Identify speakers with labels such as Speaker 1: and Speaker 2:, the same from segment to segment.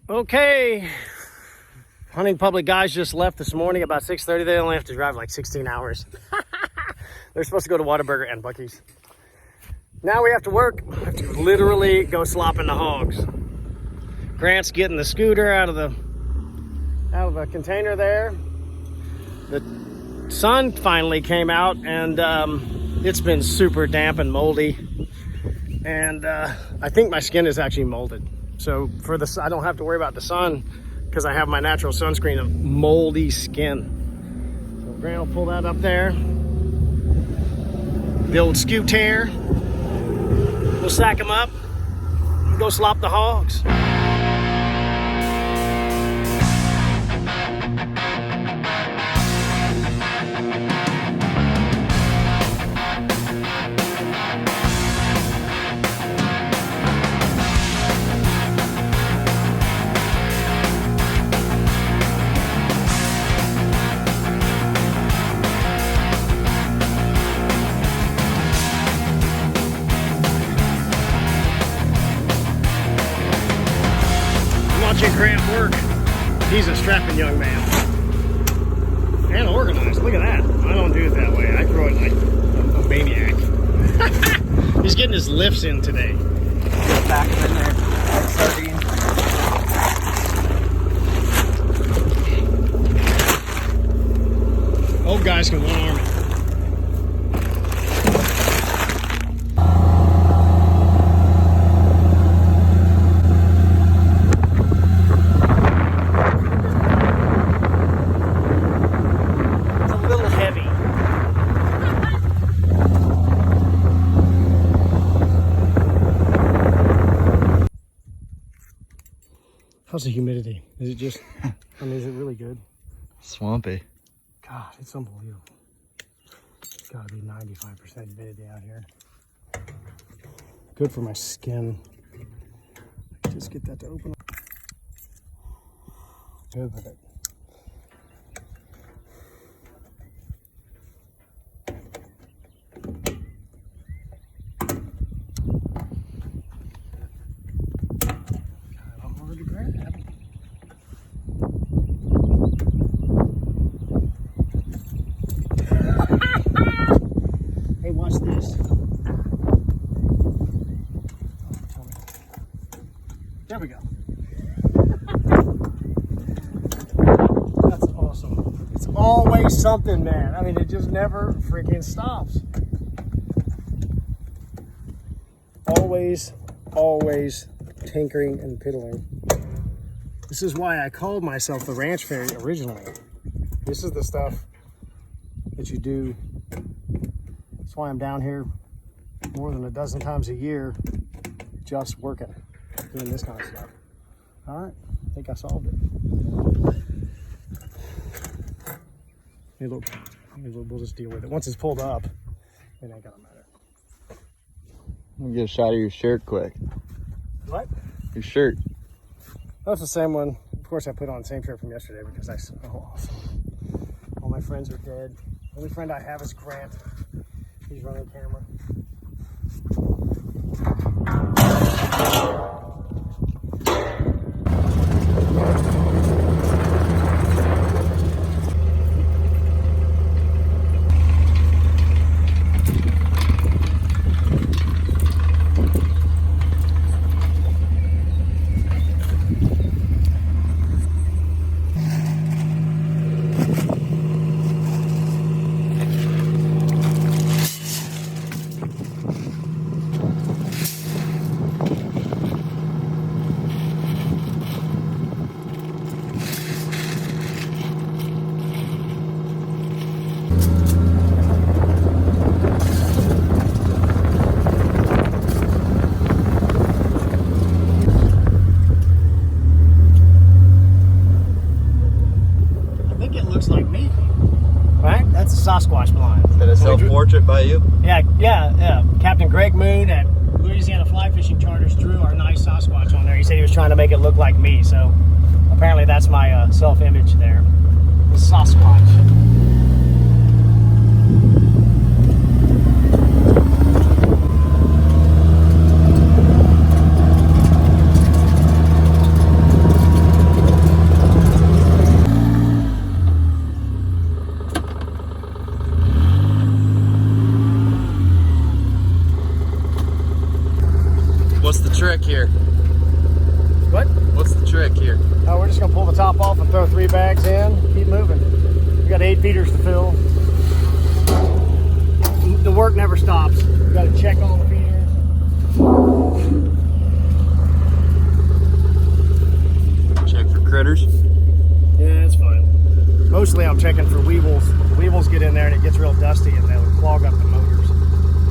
Speaker 1: Okay, hunting public guys just left this morning about 6:30. They only have to drive like 16 hours. They're supposed to go to Whataburger and Buc-ee's. Now we have to work. We have to literally go slopping the hogs. Grant's getting the scooter out of the container there. The sun finally came out, and it's been super damp and moldy. And I think my skin is actually molded. So for this, I don't have to worry about the sun because I have my natural sunscreen of moldy skin. So Grant will pull that up there. The old scoot tear. We'll sack them up and go slop the hogs. Watching Grant work. He's a strapping young man. And organized. Look at that. I don't do it that way. I throw it like a maniac. He's getting his lifts in today.
Speaker 2: Back in there, like sardines.
Speaker 1: Old guys can one arm it. How's the humidity? Is it just, I mean, is it really good?
Speaker 2: Swampy.
Speaker 1: God, it's unbelievable. It's gotta be 95% humidity out here. Good for my skin. Just get that to open up. Good with it. Hey, watch this. There we go. That's awesome. It's always something, man. I mean, it just never freaking stops. Always tinkering and piddling. This is why I called myself the Ranch Fairy originally. This is the stuff that you do. That's why I'm down here more than a dozen times a year just working, doing this kind of stuff. All right, I think I solved it. We'll just deal with it. Once it's pulled up, it ain't gonna matter.
Speaker 2: Let me get a shot of your shirt quick.
Speaker 1: What?
Speaker 2: Your shirt.
Speaker 1: That's the same one. Of course, I put on the same shirt from yesterday because oh, awesome. All my friends are dead. The only friend I have is Grant. He's running the camera. Sasquatch blind.
Speaker 2: Is that a self-portrait by you?
Speaker 1: Yeah. Captain Greg Moon at Louisiana Fly Fishing Charters drew our nice Sasquatch on there. He said he was trying to make it look like me, so apparently that's my self-image there. The Sasquatch.
Speaker 2: What's the trick here?
Speaker 1: What?
Speaker 2: What's the trick here?
Speaker 1: Oh, we're just gonna pull the top off and throw 3 bags in, keep moving. We got 8 feeders to fill. The work never stops. We gotta check all the feeders.
Speaker 2: Check for critters.
Speaker 1: Yeah, it's fine. Mostly I'm checking for weevils. The weevils get in there and it gets real dusty and they'll clog up the motors.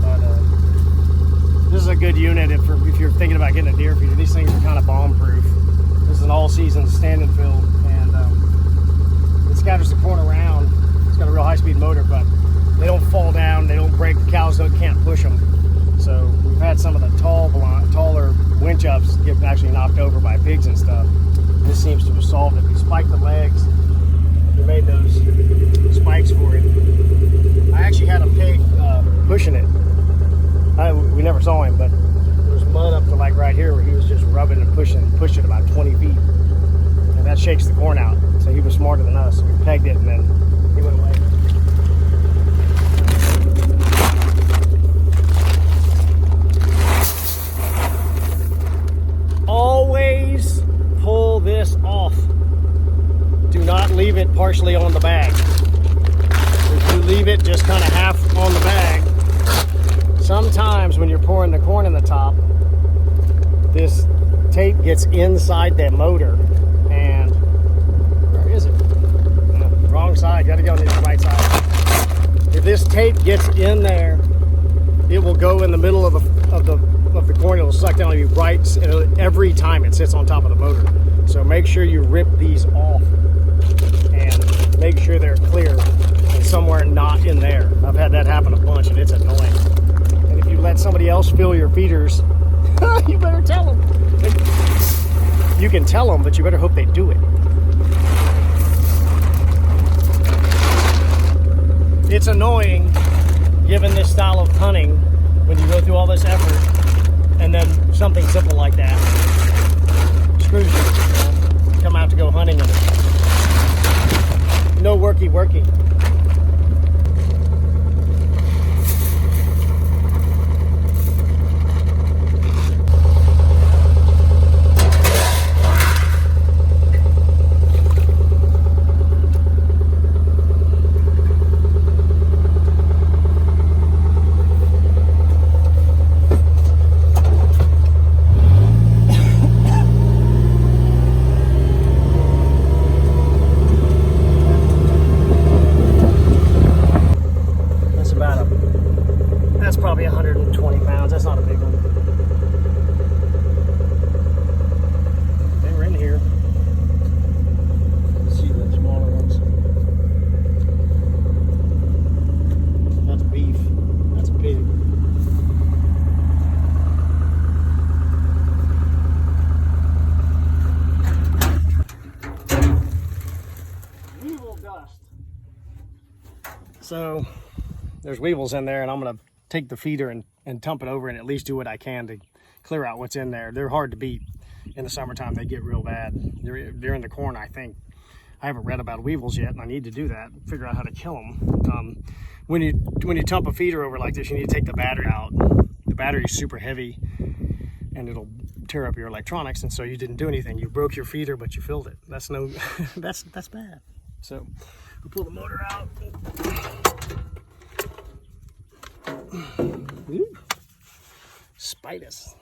Speaker 1: But this is a good unit if you're thinking about getting a deer feeder. These things are kind of bomb proof. This is an all season standing fill, and it scatters the corn around. It's got a real high speed motor, but they don't fall down, they don't break, the cows can't push them. So we've had some of the taller winch ups get actually knocked over by pigs and stuff. This seems to have solved it. We spiked the legs. We made those spikes for it. I actually had a pig pushing it. We never saw him, but there was mud up to like right here where he was just rubbing and pushed it about 20 feet. And that shakes the corn out. So he was smarter than us. So we pegged it and then he went away. Always pull this off. Do not leave it partially on the bag. If you leave it just kind of half on the bag, sometimes when you're pouring the corn in the top, this tape gets inside that motor, and where is it? No, wrong side. Got to go on the right side. If this tape gets in there, it will go in the middle of the corn. It'll suck down on you right every time it sits on top of the motor. So make sure you rip these off and make sure they're clear and somewhere not in there. I've had that happen a bunch, and it's annoying. If you let somebody else fill your feeders, you better tell them. You can tell them, but you better hope they do it. It's annoying, given this style of hunting, when you go through all this effort, and then something simple like that screws you. You come out to go hunting, and no worky. That's probably 120 pounds. That's not a big one. They were in here.
Speaker 2: See the smaller ones.
Speaker 1: That's beef. That's a pig. Weevil dust. So there's weevils in there, and I'm gonna take the feeder and dump it over and at least do what I can to clear out what's in there. They're hard to beat in the summertime. They get real bad. They're in the corn, I think. I haven't read about weevils yet, and I need to do that, figure out how to kill them. When you dump a feeder over like this, you need to take the battery out. The battery is super heavy, and it'll tear up your electronics, and so you didn't do anything. You broke your feeder, but you filled it. That's that's bad. So we pull the motor out. Ooh. Spiders.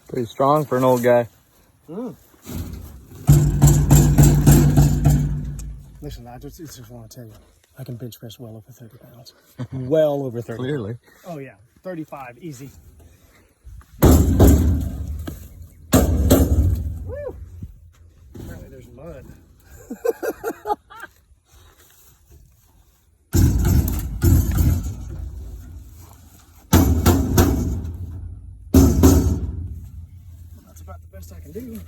Speaker 2: Pretty strong for an old guy.
Speaker 1: Listen, I just want to tell you, I can bench press well over 30 pounds. Well over 30.
Speaker 2: Clearly.
Speaker 1: Oh yeah, 35, easy. Woo! Apparently there's mud. Best I can do.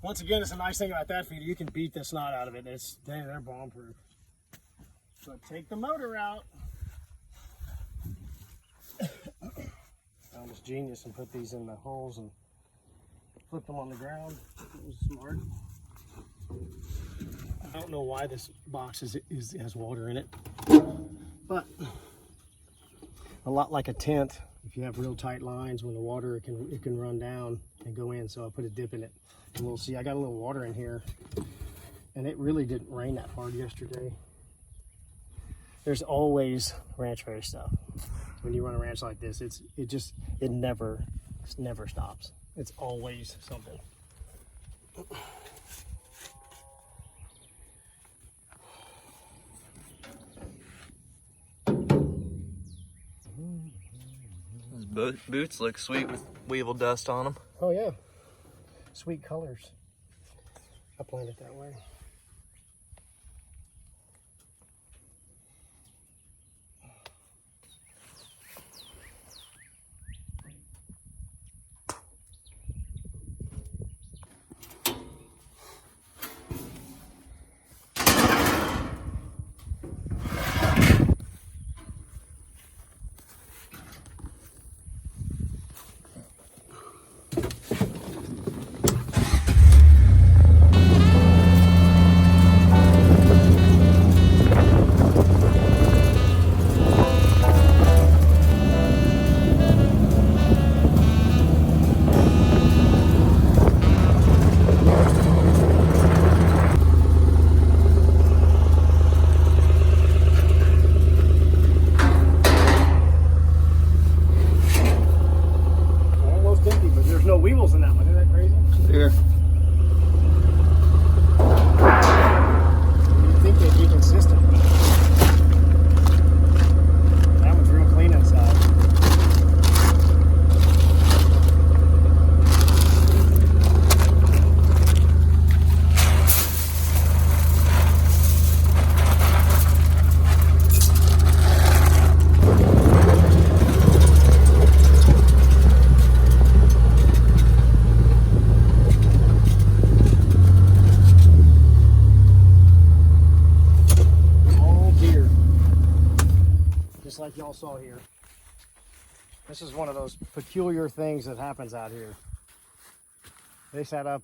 Speaker 1: Once again, it's a nice thing about that feeder. You can beat the snot out of it. They're bomb proof. So take the motor out. Found this genius and put these in the holes and flip them on the ground. It was smart. I don't know why this box has water in it, but a lot like a tent. If you have real tight lines, when the water it can run down and go in. So I put a dip in it, and we'll see. I got a little water in here, and it really didn't rain that hard yesterday. There's always ranch fairy stuff. When you run a ranch like this, it never stops. It's always something.
Speaker 2: Those boots look sweet with weevil dust on them.
Speaker 1: Oh yeah, sweet colors. I planned it that way. Weevils in that one, isn't that crazy?
Speaker 2: Sure.
Speaker 1: You'd think they'd be consistent. That one's real clean inside. Like y'all saw here. This is one of those peculiar things that happens out here. They sat up,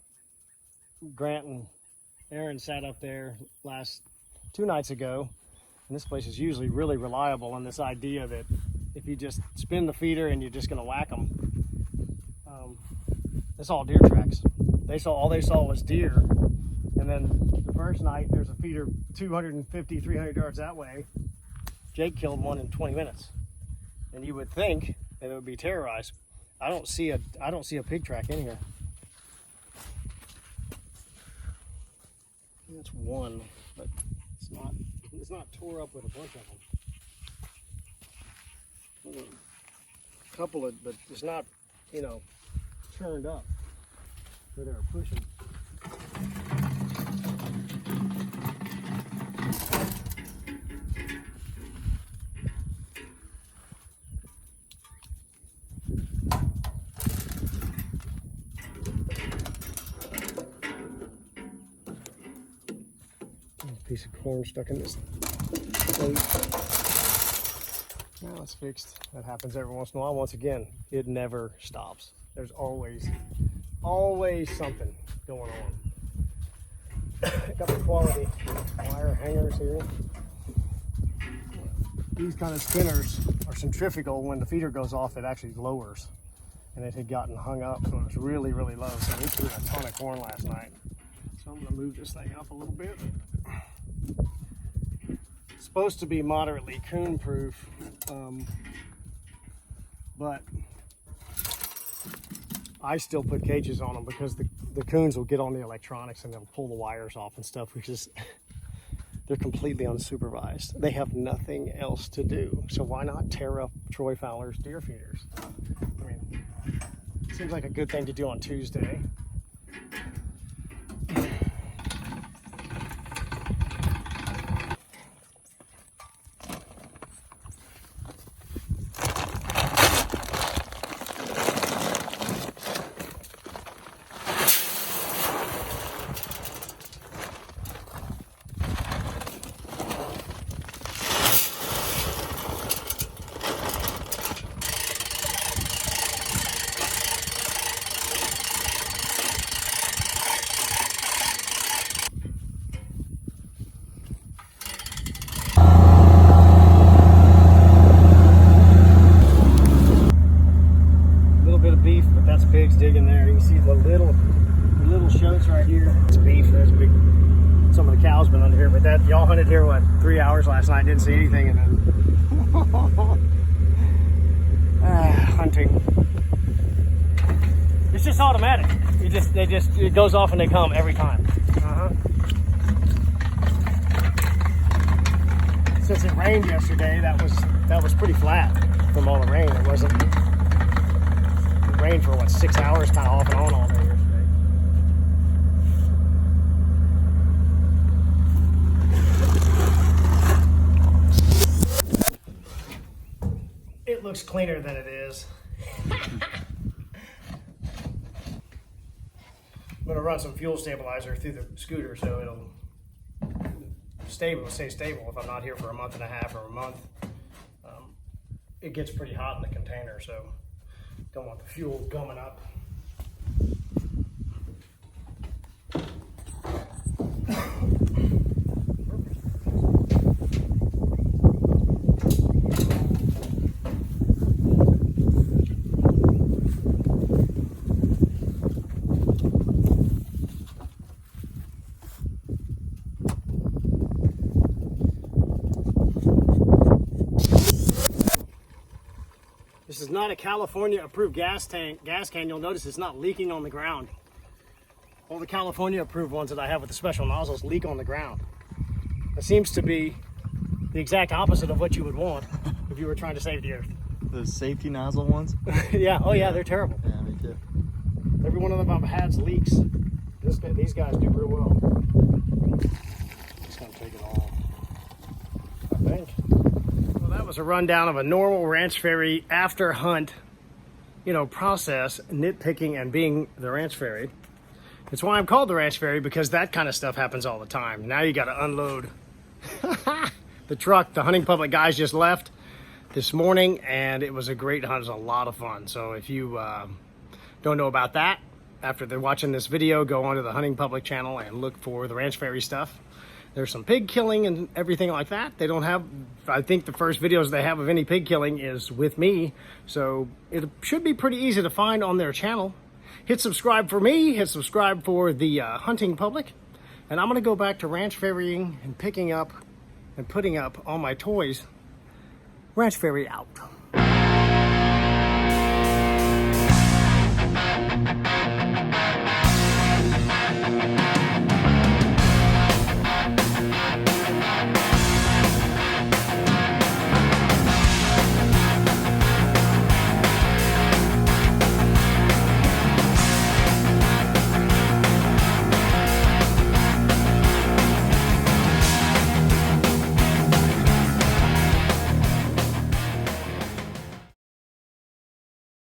Speaker 1: Grant and Aaron sat up there two nights ago, and this place is usually really reliable on this idea that if you just spin the feeder and you're just going to whack them, it's all deer tracks. All they saw was deer, and then the first night there's a feeder 250, 300 yards that way. Jake killed one in 20 minutes, and you would think that it would be terrorized. I don't see a pig track in here. That's one, but it's not tore up with a bunch of them. A couple of, but it's not, churned up where they're pushing. Piece of corn stuck in this plate. Now it's fixed. That happens every once in a while. Once again, it never stops. There's always something going on. Got the quality wire hangers here. These kind of spinners are centrifugal. When the feeder goes off, it actually lowers. And it had gotten hung up, so it was really, really low. So we threw a ton of corn last night. So I'm gonna move this thing up a little bit. It's supposed to be moderately coon proof, but I still put cages on them because the coons will get on the electronics and they'll pull the wires off and stuff, which is, they're completely unsupervised. They have nothing else to do. So why not tear up Troy Fowler's deer feeders? I mean, it seems like a good thing to do on Tuesday. Y'all hunted here, what, 3 hours last night, didn't see anything, and then hunting. It's just automatic. It goes off and they come every time. Since it rained yesterday, that was pretty flat from all the rain. It rained for what, 6 hours, kind of off and on all day yesterday. It looks cleaner than it is. I'm gonna run some fuel stabilizer through the scooter so it'll stay stable if I'm not here for a month and a half or a month. It gets pretty hot in the container, so don't want the fuel gumming up. This is not a California approved gas can. You'll notice it's not leaking on the ground. All the California approved ones that I have with the special nozzles leak on the ground. That seems to be the exact opposite of what you would want if you were trying to save the earth.
Speaker 2: Those safety nozzle ones?
Speaker 1: Yeah, oh yeah, they're terrible.
Speaker 2: Yeah, me too.
Speaker 1: Every one of them I've had leaks. These guys do real well. Just gonna take it all, I think. Well, that was a rundown of a normal Ranch Fairy after hunt, process, nitpicking and being the Ranch Fairy. It's why I'm called the Ranch Fairy, because that kind of stuff happens all the time. Now you got to unload the truck. The hunting public guys just left this morning, and it was a great hunt. It was a lot of fun. So if you don't know about that, after they're watching this video, go onto the hunting public channel and look for the Ranch Fairy stuff. There's some pig killing and everything like that. They don't have, I think the first videos they have of any pig killing is with me. So it should be pretty easy to find on their channel. Hit subscribe for me, hit subscribe for the hunting public. And I'm gonna go back to ranch fairying and picking up and putting up all my toys. Ranch Fairy out.